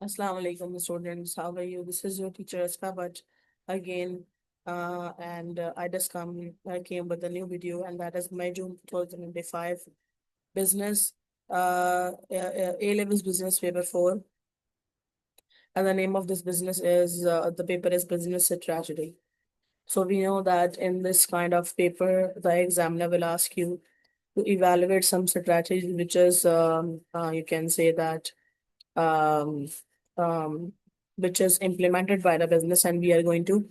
Assalamu alaikum, students. How are you? This is your teacher Azka, but again, I just came with a new video, and that is my June 2025 business, A levels business paper 4, and the name of this business is the paper is business tragedy. So we know that in this kind of paper, the examiner will ask you to evaluate some strategies, which is you can say that um, um, which is implemented by the business, and we are going to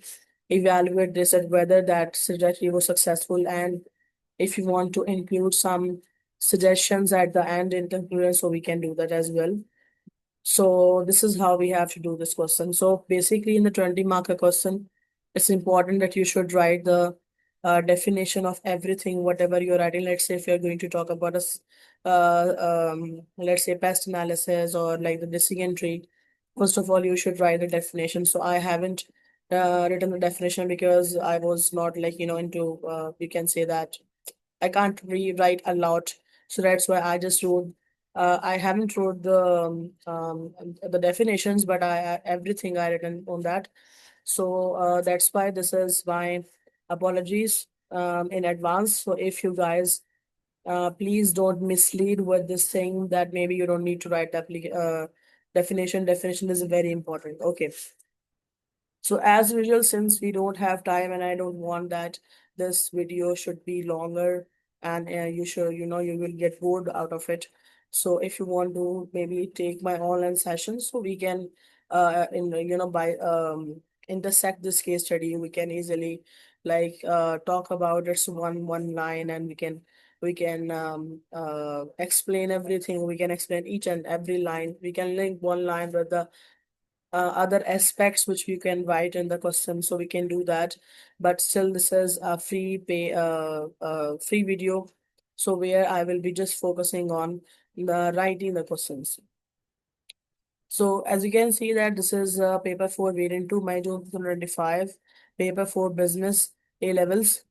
evaluate this at whether that strategy was successful, and if you want to include some suggestions at the end in conclusion, so we can do that as well. So this is how we have to do this question. So basically, in the 20 marker question, it's important that you should write the definition of everything, whatever you're writing. Let's say if you're going to talk about let's say pest analysis or like the decision tree. First of all, you should write the definition. So I haven't written the definition because I was not like, into, you can say that I can't rewrite a lot, so that's why I just wrote. I haven't wrote the definitions, but everything I written on that. So that's why this is my apologies in advance. So if you guys please don't mislead with this thing that maybe you don't need to write the definition. Definition is very important. Okay. So as usual, since we don't have time and I don't want that this video should be longer and you will get bored out of it. So if you want to maybe take my online session, so we can by intersect this case study, we can easily like talk about it's one line, and we can explain everything. We can explain each and every line. We can link one line with the other aspects which we can write in the question, so we can do that. But still, this is a free video, so where I will be just focusing on the writing the questions. So as you can see that this is paper 4 variant 2 May 2025, paper 4 business A levels.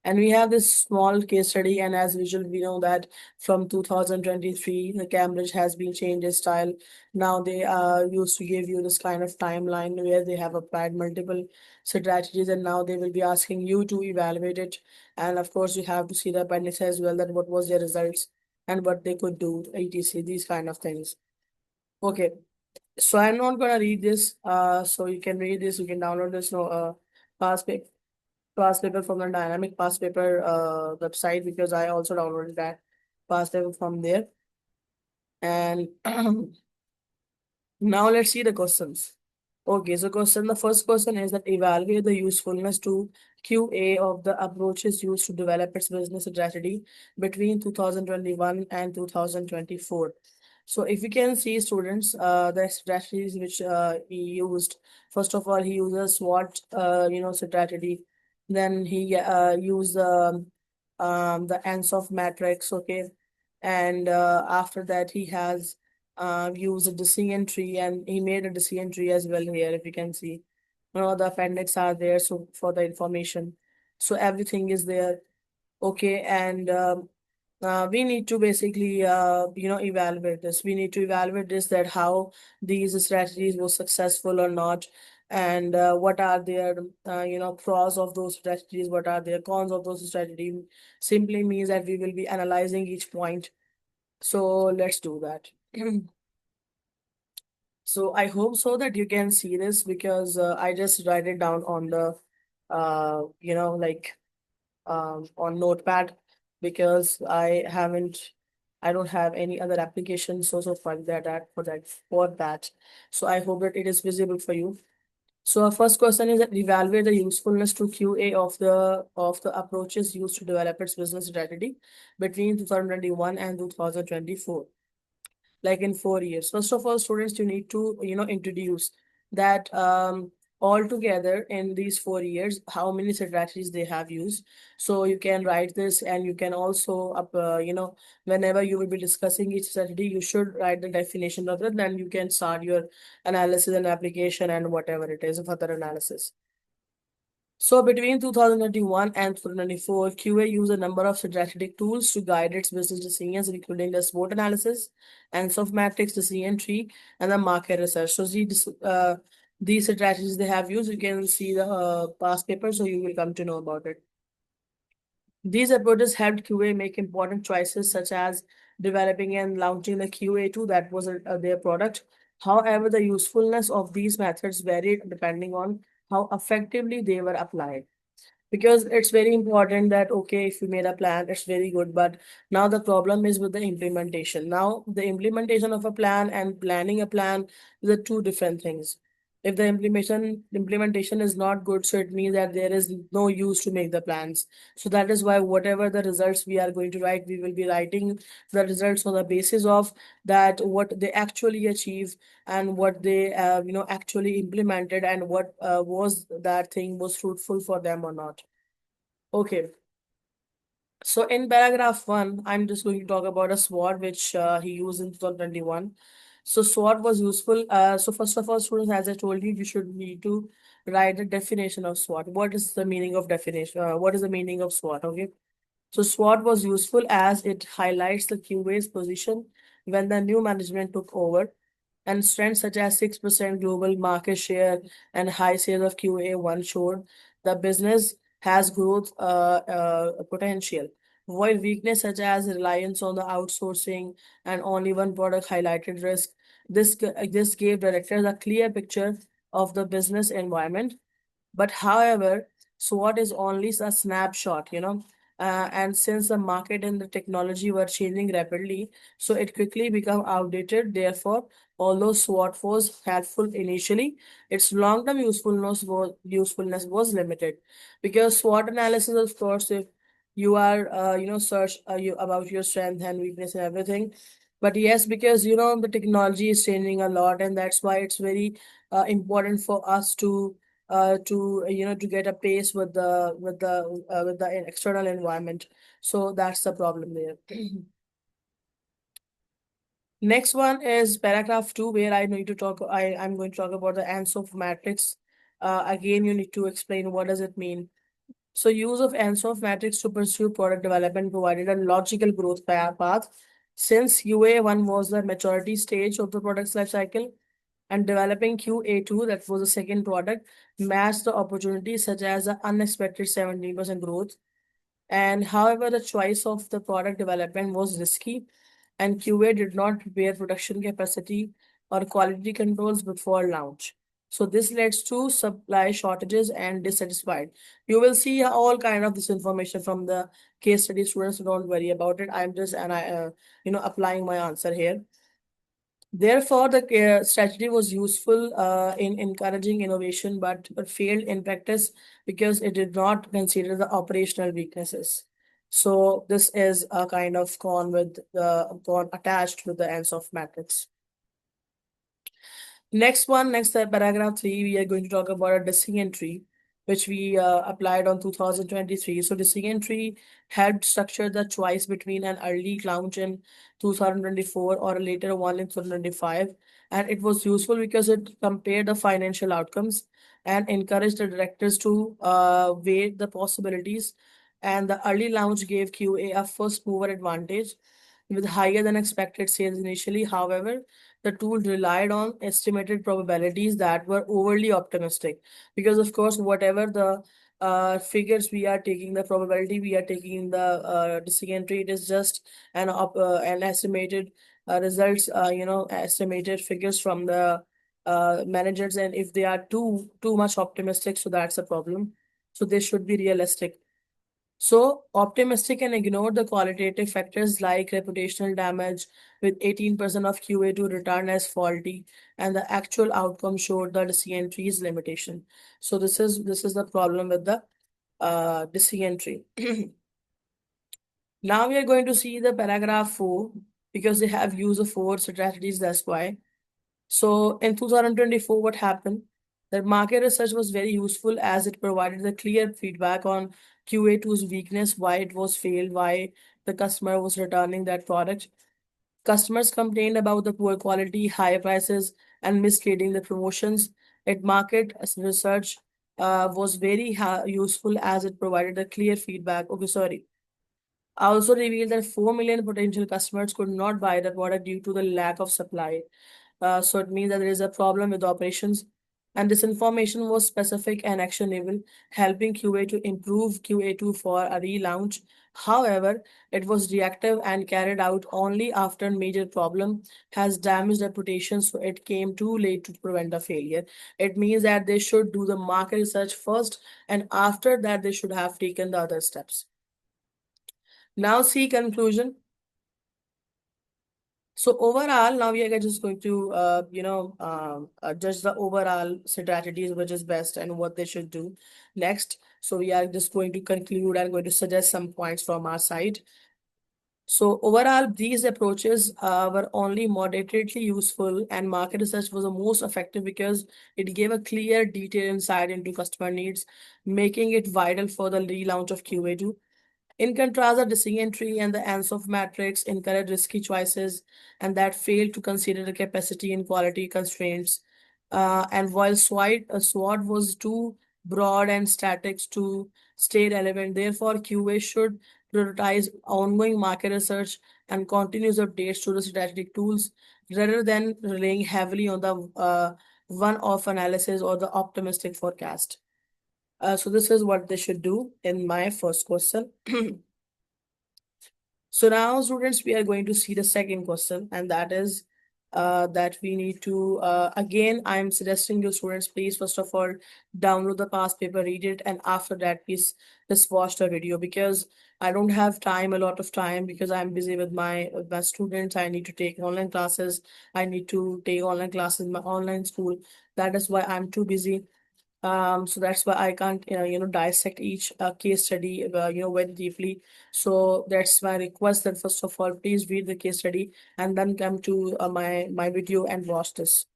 And we have this small case study, and as usual, we know that from 2023, the Cambridge has been changed its style. Now they used to give you this kind of timeline where they have applied multiple strategies, and now they will be asking you to evaluate it. And of course, you have to see the appendix as well, that what was their results and what they could do, etc. These kind of things. Okay, so I'm not gonna read this. So you can read this. You can download this. No, past past paper from the dynamic past paper website, because I also downloaded that past paper from there. And now let's see the questions. Okay, so the first question is that evaluate the usefulness to QA of the approaches used to develop its business strategy between 2021 and 2024. So if you can see, students, the strategies which he used, first of all, he uses SWOT, strategy. Then he used the ends of matrix, okay. And after that, he has use a decision tree, and he made a decision tree as well here, if you can see. The appendix are there, so for the information. So everything is there. Okay, and we need to basically, evaluate this. We need to evaluate this, that how these strategies were successful or not, and what are their, pros of those strategies, what are their cons of those strategies. Simply means that we will be analyzing each point. So let's do that. So I hope so that you can see this, because I just write it down on the, like on Notepad, because I don't have any other application so far for that. So I hope that it is visible for you. So our first question is that evaluate the usefulness to QA of the approaches used to develop its business strategy between 2021 and 2024, like in 4 years. First of all, students, you need to, introduce that all together in these 4 years, how many strategies they have used. So you can write this, and you can also, whenever you will be discussing each strategy, you should write the definition of it. Then you can start your analysis and application and whatever it is, further analysis. So between 2021 and 2024, QA used a number of strategic tools to guide its business decisions, including the SWOT analysis and soft matrix decision tree and the market research. So these strategies they have used, you can see the past paper, so you will come to know about it. These approaches helped QA make important choices such as developing and launching the QA2 that was their product. However, the usefulness of these methods varied depending on how effectively they were applied, because it's very important that okay, if you made a plan it's very good, but now the problem is with the implementation. Now the implementation of a plan and planning a plan is the two different things. If the implementation is not good, so it means that there is no use to make the plans. So that is why whatever the results we are going to write, we will be writing the results on the basis of that what they actually achieve and what they actually implemented, and what was that thing was fruitful for them or not. Okay, so in paragraph one, I'm just going to talk about a SWOT which he used in 2021. So SWOT was useful. So first of all, students, as I told you, you should need to write a definition of SWOT. What is the meaning of definition? What is the meaning of SWOT? Okay. So SWOT was useful as it highlights the QA's position when the new management took over, and strengths such as 6% global market share and high sales of QA1 showed the business has growth potential. While weakness such as reliance on the outsourcing and only one product highlighted risk, this gave directors a clear picture of the business environment. But however, SWOT is only a snapshot, and since the market and the technology were changing rapidly, so it quickly became outdated. Therefore, although SWOT was helpful initially, its long-term usefulness was limited, because SWOT analysis, of course, if you are search about your strength and weakness and everything. But yes, because the technology is changing a lot, and that's why it's very important for us to get a pace with the external environment. So that's the problem there. Next one is paragraph two, where I'm going to talk about the Ansoff matrix. Again, you need to explain what does it mean. So use of Ansoff matrix to pursue product development provided a logical growth path, since UA1 was the maturity stage of the product's life cycle, and developing QA2, that was the second product, matched the opportunities such as the unexpected 17% growth. And however, the choice of the product development was risky, and QA did not prepare production capacity or quality controls before launch. So this leads to supply shortages and dissatisfied. You will see all kind of this information from the case study, students. So don't worry about it. I'm just and I applying my answer here. Therefore, the strategy was useful in encouraging innovation, but failed in practice because it did not consider the operational weaknesses. So this is a kind of con attached with the ends of matrix. Next paragraph three, we are going to talk about a decision tree, which we applied on 2023. So decision tree helped structure the choice between an early launch in 2024 or a later one in 2025. And it was useful because it compared the financial outcomes and encouraged the directors to weigh the possibilities. And the early launch gave QA a first mover advantage with higher than expected sales initially. However, the tool relied on estimated probabilities that were overly optimistic, because of course whatever the figures we are taking, the probability we are taking in the decision tree, it is just an estimated results, estimated figures from the managers, and if they are too much optimistic, so that's a problem. So they should be realistic. So optimistic and ignored the qualitative factors like reputational damage, with 18% of QA2 return as faulty, and the actual outcome showed the decision tree's limitation. So this is the problem with the decision tree. Now we are going to see the paragraph 4, because they have used of 4 strategies, that's why. So in 2024, what happened? That market research was very useful as it provided the clear feedback on QA2's weakness, why it was failed, why the customer was returning that product. Customers complained about the poor quality, high prices, and misleading the promotions. It market research was very useful as it provided a clear feedback. Okay, sorry. Also revealed that 4 million potential customers could not buy the product due to the lack of supply. So it means that there is a problem with operations, and this information was specific and actionable, helping QA to improve QA2 for a relaunch. However, it was reactive and carried out only after major problem has damaged reputation, so it came too late to prevent a failure. It means that they should do the market research first, and after that they should have taken the other steps. Now see conclusion. So overall, now we are just going to, judge the overall strategies which is best and what they should do next. So we are just going to conclude and going to suggest some points from our side. So overall, these approaches were only moderately useful, and market research was the most effective because it gave a clear, detailed insight into customer needs, making it vital for the relaunch of QA2. In contrast, the decision tree and the Ansoff matrix encourage risky choices and that fail to consider the capacity and quality constraints. And while SWOT was too broad and statics to stay relevant, therefore QA should prioritize ongoing market research and continuous updates to the strategic tools rather than relying heavily on the one-off analysis or the optimistic forecast. So this is what they should do in my first question. So now, students, we are going to see the second question, and that is that we need to, again, I'm suggesting you students, please, first of all, download the past paper, read it, and after that, please just watch the video because I don't have time, a lot of time, because I'm busy with my students. I need to take online classes. I need to take online classes in my online school. That is why I'm too busy. So that's why I can't, dissect each case study, very deeply. So that's my request that first of all, please read the case study and then come to my video and watch this.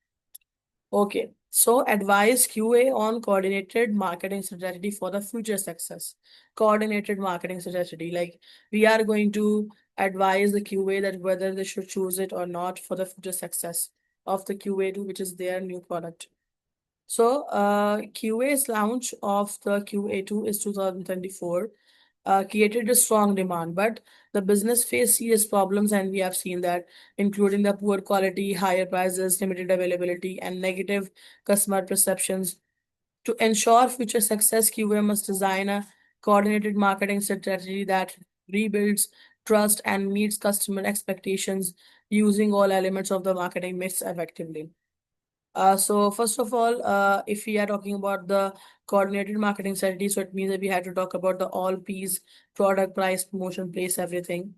Okay. So advise QA on coordinated marketing strategy for the future success. Coordinated marketing strategy, like we are going to advise the QA that whether they should choose it or not for the future success of the QA2, which is their new product. So, QA's launch of the QA2 is 2024, created a strong demand, but the business faced serious problems, and we have seen that, including the poor quality, higher prices, limited availability, and negative customer perceptions. To ensure future success, QA must design a coordinated marketing strategy that rebuilds trust and meets customer expectations using all elements of the marketing mix effectively. So first of all, if we are talking about the coordinated marketing strategy, so it means that we had to talk about the all P's: product, price, promotion, place, everything.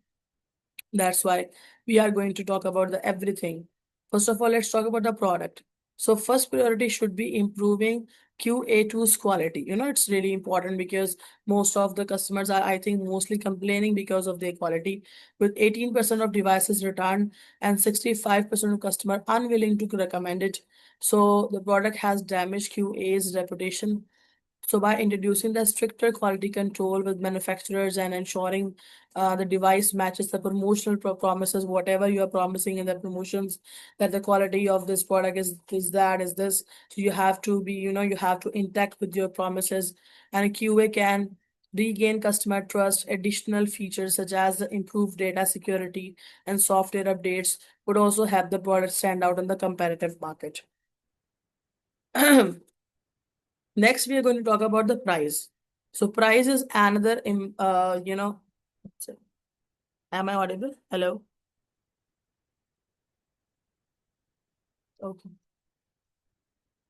That's why we are going to talk about the everything. First of all, let's talk about the product. So first priority should be improving QA2's quality. It's really important because most of the customers are, I think, mostly complaining because of their quality, with 18% of devices returned and 65% of customer unwilling to recommend it. So the product has damaged QA's reputation. So by introducing the stricter quality control with manufacturers and ensuring the device matches the promotional promises, whatever you are promising in the promotions, that the quality of this product is that is this. So you have to be, you have to intact with your promises, and QA can regain customer trust. Additional features such as the improved data security and software updates would also help the product stand out in the competitive market. Next, we are going to talk about the price. So price is another, am I audible? Hello? Okay.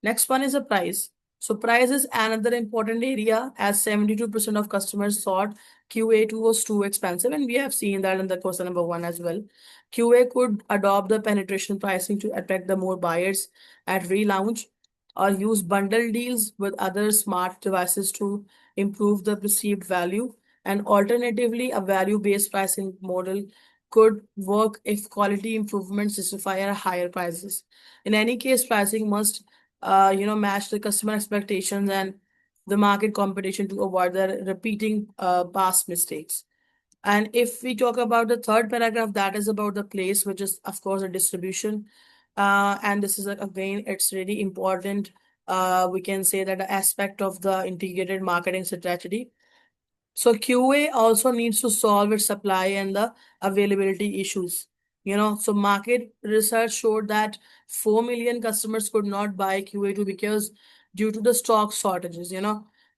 Next one is the price. So price is another important area as 72% of customers thought QA2 was too expensive, and we have seen that in the question number one as well. QA could adopt the penetration pricing to attract the more buyers at relaunch or use bundle deals with other smart devices to improve the perceived value. And alternatively, a value-based pricing model could work if quality improvements justify higher prices. In any case, pricing must match the customer expectations and the market competition to avoid the repeating past mistakes. And if we talk about the third paragraph, that is about the place, which is, of course, a distribution. And this is, again, it's really important we can say that aspect of the integrated marketing strategy. So QA also needs to solve its supply and the availability issues. So market research showed that 4 million customers could not buy QA2 because due to the stock shortages,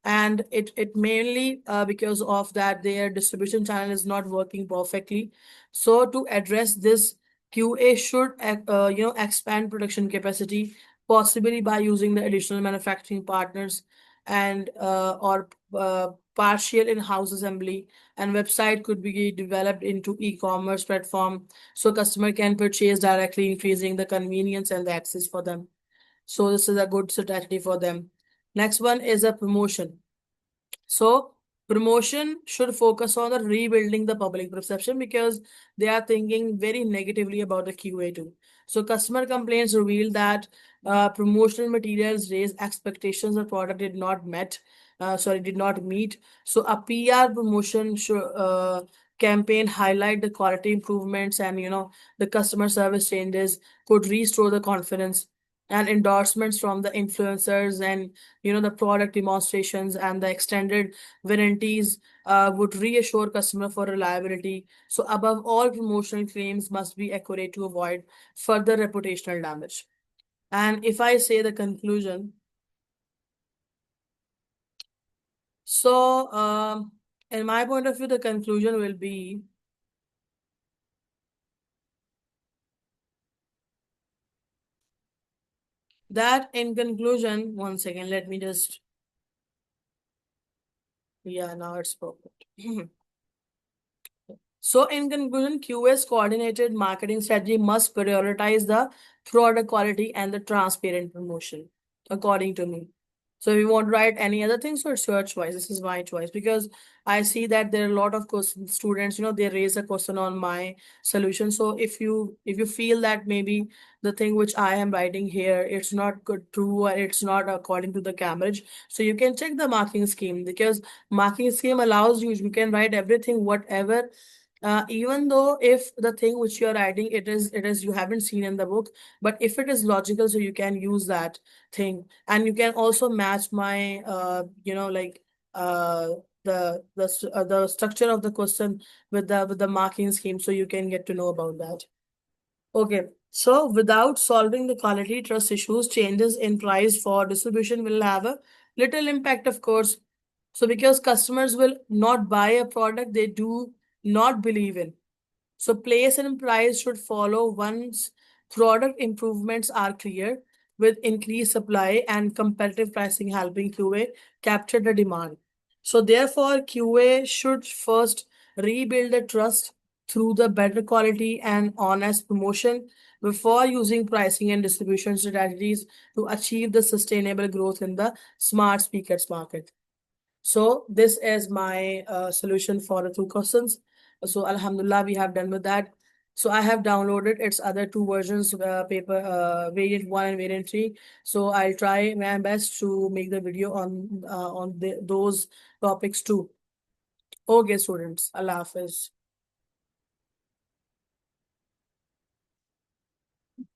and it mainly because of that their distribution channel is not working perfectly. So to address this, QA should expand production capacity, possibly by using the additional manufacturing partners and or partial in-house assembly, and website could be developed into e-commerce platform so customer can purchase directly, increasing the convenience and the access for them. So this is a good strategy for them. Next one is a promotion. So promotion should focus on the rebuilding the public perception because they are thinking very negatively about the QA too. So customer complaints reveal that promotional materials raise expectations the product did not meet. So a PR promotion should campaign highlight the quality improvements and the customer service changes could restore the confidence, and endorsements from the influencers and the product demonstrations and the extended warranties would reassure customer for reliability. So above all, promotional claims must be accurate to avoid further reputational damage. And if I say the conclusion, so in my point of view, the conclusion will be that in conclusion, one second, let me just, yeah, now it's perfect. So, in conclusion, QS coordinated marketing strategy must prioritize the product quality and the transparent promotion, according to me. So, if you want to write any other things, so it's your choice. This is my choice because I see that there are a lot of students, they raise a question on my solution. So, if you feel that maybe the thing which I am writing here, it's not good, true, or it's not according to the Cambridge, so you can check the marking scheme because marking scheme allows you can write everything, whatever even though if the thing which you're writing it is you haven't seen in the book, but if it is logical, so you can use that thing, and you can also match my like uh the structure of the question with the marking scheme, so you can get to know about that. Okay, so without solving the quality trust issues, changes in price for distribution will have a little impact, of course. So because customers will not buy a product they do not believe in. So place and price should follow once product improvements are clear, with increased supply and competitive pricing helping QA capture the demand. So therefore, QA should first rebuild the trust through the better quality and honest promotion before using pricing and distribution strategies to achieve the sustainable growth in the smart speakers market. So this is my solution for the two questions. So Alhamdulillah, we have done with that. So I have downloaded its other two versions, paper variant one and variant three. So I'll try my best to make the video on those topics too. Okay, students. Allah Hafiz.